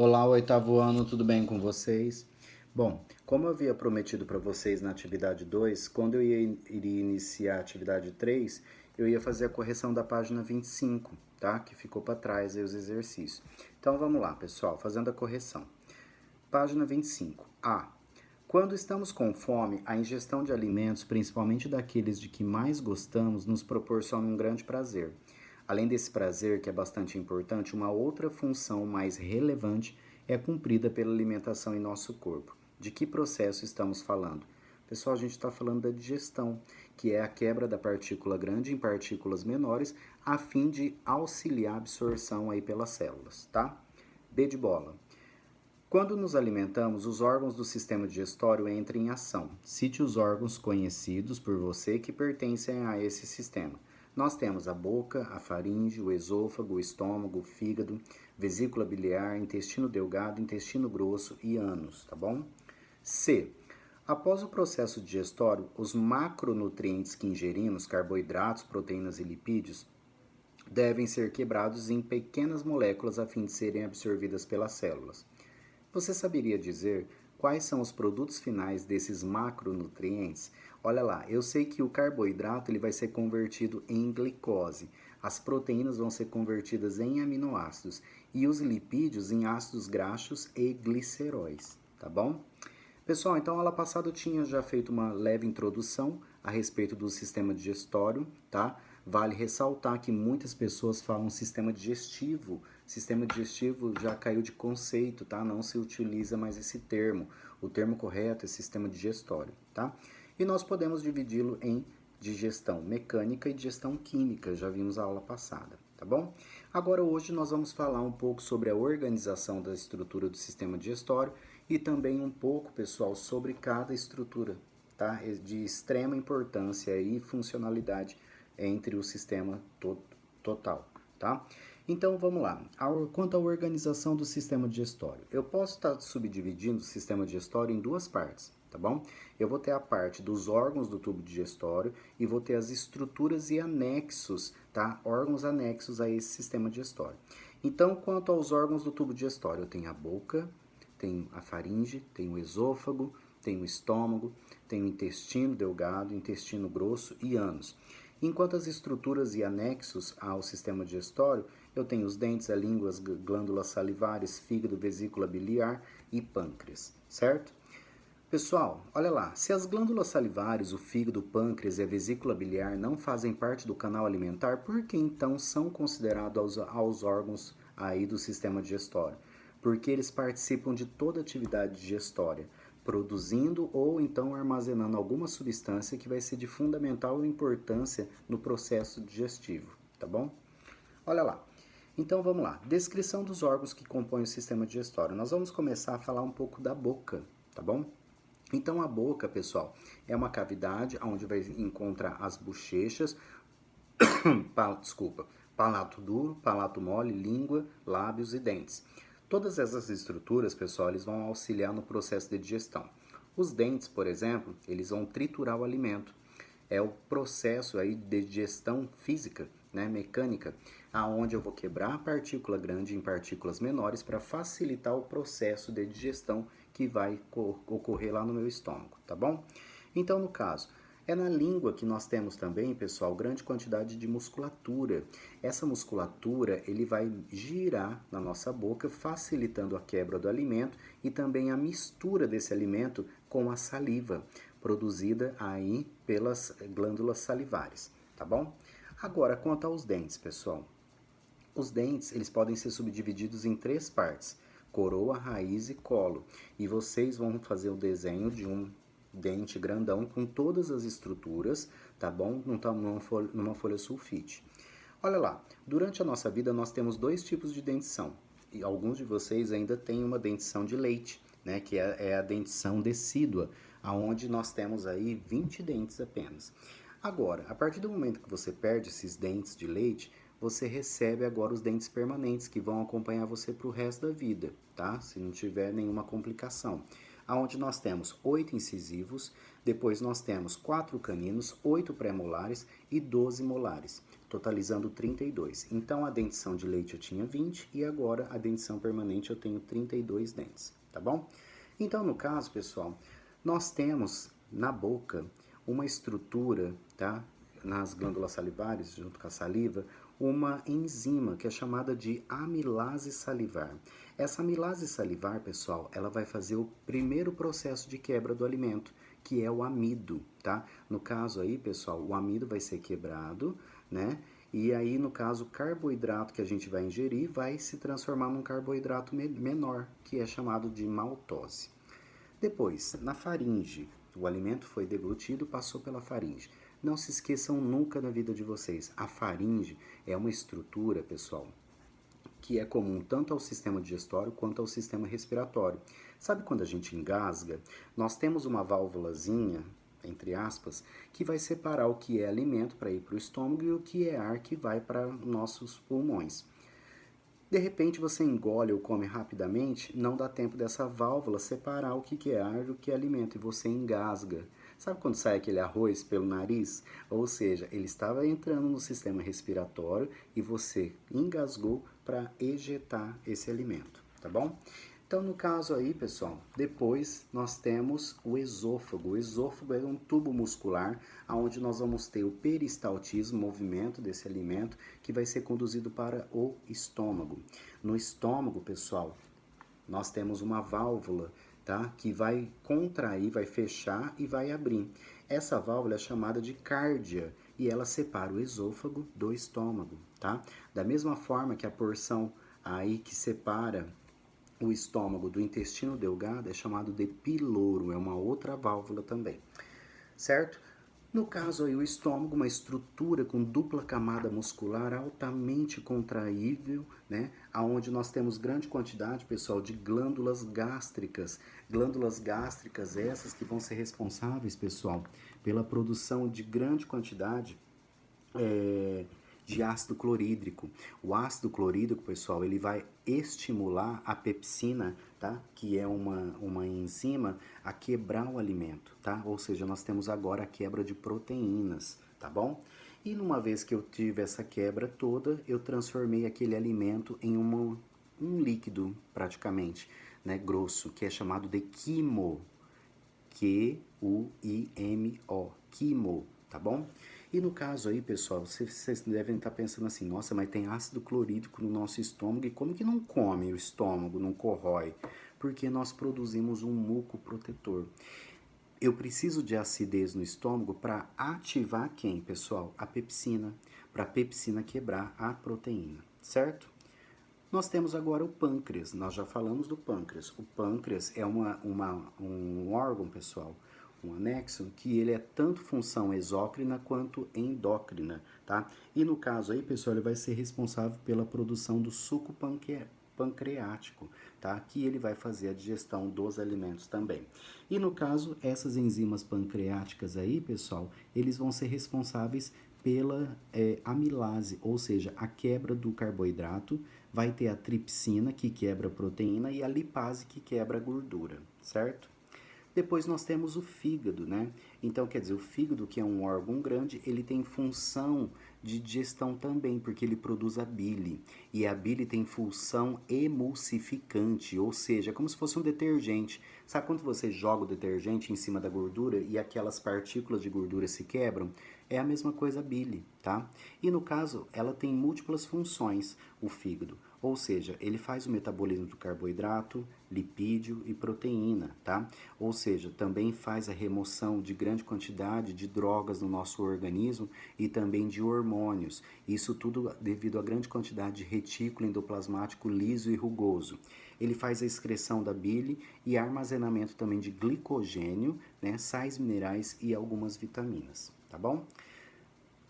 Olá, oitavo ano, tudo bem com vocês? Bom, como eu havia prometido para vocês na atividade 2, quando eu iria iniciar a atividade 3, eu ia fazer a correção da página 25, tá? Que ficou para trás aí os exercícios. Então vamos lá, pessoal, fazendo a correção. Página 25. A. Quando estamos com fome, a ingestão de alimentos, principalmente daqueles de que mais gostamos, nos proporciona um grande prazer. Além desse prazer, que é bastante importante, uma outra função mais relevante é cumprida pela alimentação em nosso corpo. De que processo estamos falando? Pessoal, a gente está falando da digestão, que é a quebra da partícula grande em partículas menores, a fim de auxiliar a absorção aí pelas células, tá? B de bola. Quando nos alimentamos, os órgãos do sistema digestório entram em ação. Cite os órgãos conhecidos por você que pertencem a esse sistema. Nós temos a boca, a faringe, o esôfago, o estômago, o fígado, vesícula biliar, intestino delgado, intestino grosso e ânus, tá bom? C. Após o processo digestório, os macronutrientes que ingerimos, carboidratos, proteínas e lipídios, devem ser quebrados em pequenas moléculas a fim de serem absorvidas pelas células. Você saberia dizer quais são os produtos finais desses macronutrientes? Olha lá, eu sei que o carboidrato ele vai ser convertido em glicose, as proteínas vão ser convertidas em aminoácidos e os lipídios em ácidos graxos e gliceróis, tá bom? Pessoal, então aula passada eu tinha já feito uma leve introdução a respeito do sistema digestório, tá? Vale ressaltar que muitas pessoas falam sistema digestivo. Sistema digestivo já caiu de conceito, tá? Não se utiliza mais esse termo. O termo correto é sistema digestório, tá? E nós podemos dividi-lo em digestão mecânica e digestão química, já vimos a aula passada, tá bom? Agora hoje nós vamos falar um pouco sobre a organização da estrutura do sistema digestório e também um pouco, pessoal, sobre cada estrutura, tá? De extrema importância e funcionalidade entre o sistema total, tá? Então vamos lá. Quanto à organização do sistema digestório, eu posso estar subdividindo o sistema digestório em duas partes, tá bom? Eu vou ter a parte dos órgãos do tubo digestório e vou ter as estruturas e anexos, tá? Órgãos anexos a esse sistema digestório. Então, quanto aos órgãos do tubo digestório, eu tenho a boca, tenho a faringe, tenho o esôfago, tenho o estômago, tenho o intestino delgado, intestino grosso e ânus. Enquanto as estruturas e anexos ao sistema digestório, eu tenho os dentes, a língua, as glândulas salivares, fígado, vesícula biliar e pâncreas, certo? Pessoal, olha lá, se as glândulas salivares, o fígado, o pâncreas e a vesícula biliar não fazem parte do canal alimentar, por que então são considerados aos órgãos aí do sistema digestório? Porque eles participam de toda a atividade digestória, produzindo ou então armazenando alguma substância que vai ser de fundamental importância no processo digestivo, tá bom? Olha lá. Então vamos lá. Descrição dos órgãos que compõem o sistema digestório. Nós vamos começar a falar um pouco da boca, tá bom? Então a boca, pessoal, é uma cavidade onde vai encontrar as bochechas, desculpa, palato duro, palato mole, língua, lábios e dentes. Todas essas estruturas, pessoal, eles vão auxiliar no processo de digestão. Os dentes, por exemplo, eles vão triturar o alimento. É o processo aí de digestão física, né, mecânica, aonde eu vou quebrar a partícula grande em partículas menores para facilitar o processo de digestão que vai ocorrer lá no meu estômago, tá bom? Então, no caso, é na língua que nós temos também, pessoal, grande quantidade de musculatura. Essa musculatura, ele vai girar na nossa boca, facilitando a quebra do alimento e também a mistura desse alimento com a saliva, produzida aí pelas glândulas salivares, tá bom? Agora, quanto aos dentes, pessoal. Os dentes, eles podem ser subdivididos em três partes: coroa, raiz e colo. E vocês vão fazer o desenho de um dente grandão com todas as estruturas, tá bom? Numa folha sulfite. Olha lá, durante a nossa vida nós temos dois tipos de dentição. E alguns de vocês ainda têm uma dentição de leite, né? Que é a dentição decídua, aonde nós temos aí 20 dentes apenas. Agora, a partir do momento que você perde esses dentes de leite, você recebe agora os dentes permanentes que vão acompanhar você para o resto da vida, tá? Se não tiver nenhuma complicação. Aonde nós temos 8 incisivos, depois nós temos 4 caninos, 8 pré-molares e 12 molares. totalizando 32. Então, a dentição de leite eu tinha 20 e agora a dentição permanente eu tenho 32 dentes, tá bom? Então, no caso, pessoal, nós temos na boca uma estrutura, tá? Nas glândulas salivares, junto com a saliva, uma enzima que é chamada de amilase salivar. Essa amilase salivar, pessoal, ela vai fazer o primeiro processo de quebra do alimento, que é o amido, tá? No caso aí, pessoal, o amido vai ser quebrado, né? E aí, no caso, o carboidrato que a gente vai ingerir vai se transformar num carboidrato menor, que é chamado de maltose. Depois, na faringe, o alimento foi deglutido, passou pela faringe. Não se esqueçam nunca na vida de vocês, a faringe é uma estrutura, pessoal, que é comum tanto ao sistema digestório quanto ao sistema respiratório. Sabe quando a gente engasga? Nós temos uma válvulazinha, entre aspas, que vai separar o que é alimento para ir para o estômago e o que é ar que vai para nossos pulmões. De repente você engole ou come rapidamente, não dá tempo dessa válvula separar o que é ar do que é alimento e você engasga. Sabe quando sai aquele arroz pelo nariz? Ou seja, ele estava entrando no sistema respiratório e você engasgou para ejetar esse alimento, tá bom? Então, no caso aí, pessoal, depois nós temos o esôfago. O esôfago é um tubo muscular onde nós vamos ter o peristaltismo, movimento desse alimento, que vai ser conduzido para o estômago. No estômago, pessoal, nós temos uma válvula, tá? Que vai contrair, vai fechar e vai abrir. Essa válvula é chamada de cárdia e ela separa o esôfago do estômago, tá? Da mesma forma que a porção aí que separa o estômago do intestino delgado é chamado de piloro, é uma outra válvula também, certo? No caso aí, o estômago, uma estrutura com dupla camada muscular altamente contraível, né? Onde nós temos grande quantidade, pessoal, de glândulas gástricas. Glândulas gástricas essas que vão ser responsáveis, pessoal, pela produção de grande quantidade de ácido clorídrico. O ácido clorídrico, pessoal, ele vai estimular a pepsina, tá? Que é uma enzima a quebrar o alimento, tá? Ou seja, nós temos agora a quebra de proteínas, tá bom? E numa vez que eu tive essa quebra toda, eu transformei aquele alimento em um líquido, praticamente, né, grosso, que é chamado de quimo. Q-U-I-M-O, quimo, tá bom? E no caso aí, pessoal, vocês devem estar pensando assim, nossa, mas tem ácido clorídrico no nosso estômago e como que não come o estômago, não corrói? Porque nós produzimos um muco protetor. Eu preciso de acidez no estômago para ativar quem, pessoal? A pepsina, para a pepsina quebrar a proteína, certo? Nós temos agora o pâncreas, nós já falamos do pâncreas. O pâncreas é um órgão, pessoal, um anexo, que ele é tanto função exócrina quanto endócrina, tá? E no caso aí, pessoal, ele vai ser responsável pela produção do suco pancreático, tá? Que ele vai fazer a digestão dos alimentos também. E no caso, essas enzimas pancreáticas aí, pessoal, eles vão ser responsáveis pela amilase, ou seja, a quebra do carboidrato. Vai ter a tripsina, que quebra a proteína, e a lipase, que quebra a gordura, certo? Depois nós temos o fígado, né? Então, quer dizer, o fígado, que é um órgão grande, ele tem função de digestão também, porque ele produz a bile. E a bile tem função emulsificante, ou seja, é como se fosse um detergente. Sabe quando você joga o detergente em cima da gordura e aquelas partículas de gordura se quebram? É a mesma coisa a bile, tá? E no caso, ela tem múltiplas funções, o fígado. Ou seja, ele faz o metabolismo do carboidrato, lipídio e proteína, tá? Ou seja, também faz a remoção de grande quantidade de drogas no nosso organismo e também de hormônios. Isso tudo devido à grande quantidade de retículo endoplasmático liso e rugoso. Ele faz a excreção da bile e armazenamento também de glicogênio, né, sais minerais e algumas vitaminas, tá bom?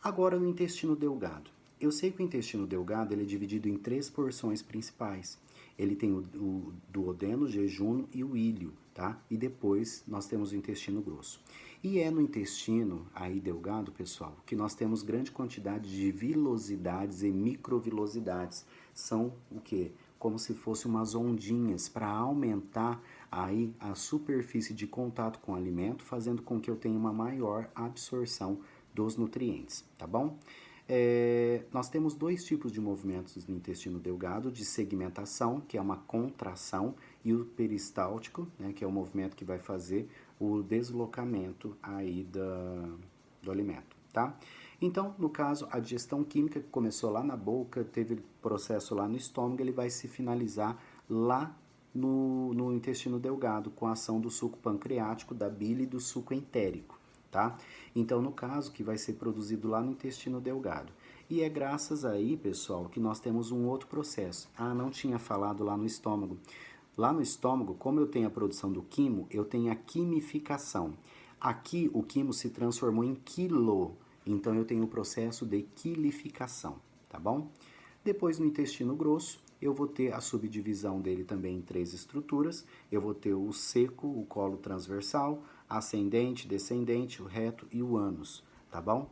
Agora no intestino delgado. Eu sei que o intestino delgado ele é dividido em 3 porções principais. Ele tem o duodeno, o jejum e o íleo, tá? E depois nós temos o intestino grosso. E é no intestino aí delgado, pessoal, que nós temos grande quantidade de vilosidades e microvilosidades. São o quê? Como se fossem umas ondinhas para aumentar aí a superfície de contato com o alimento, fazendo com que eu tenha uma maior absorção dos nutrientes, tá bom? Nós temos dois tipos de movimentos no intestino delgado, de segmentação, que é uma contração, e o peristáltico, né, que é o movimento que vai fazer o deslocamento aí do alimento, tá? Então, no caso, a digestão química que começou lá na boca, teve processo lá no estômago, ele vai se finalizar lá no intestino delgado, com a ação do suco pancreático, da bile e do suco entérico, tá? Então, no caso, que vai ser produzido lá no intestino delgado. E é graças aí, pessoal, que nós temos um outro processo. Ah, não tinha falado lá no estômago. Lá no estômago, como eu tenho a produção do quimo, eu tenho a quimificação. Aqui, o quimo se transformou em quilo, então eu tenho o processo de quilificação, tá bom? Depois, no intestino grosso, eu vou ter a subdivisão dele também em três estruturas. Eu vou ter o seco, o colo transversal, ascendente, descendente, o reto e o ânus, tá bom?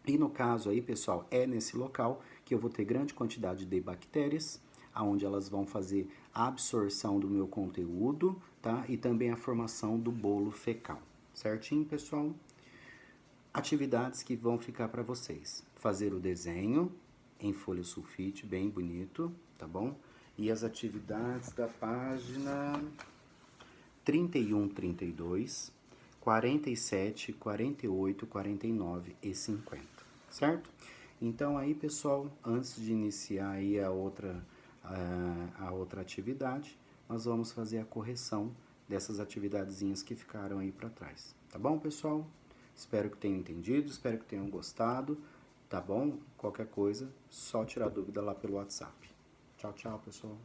E no caso aí, pessoal, é nesse local que eu vou ter grande quantidade de bactérias, aonde elas vão fazer a absorção do meu conteúdo, tá? E também a formação do bolo fecal. Certinho, pessoal? Atividades que vão ficar para vocês. Fazer o desenho em folha sulfite, bem bonito, tá bom? E as atividades da página 31, 32, 47, 48, 49 e 50, certo? Então aí, pessoal, antes de iniciar aí a outra atividade, nós vamos fazer a correção dessas atividadezinhas que ficaram aí para trás, tá bom, pessoal? Espero que tenham entendido, espero que tenham gostado, tá bom? Qualquer coisa, só tirar dúvida lá pelo WhatsApp. Tchau, tchau, pessoal.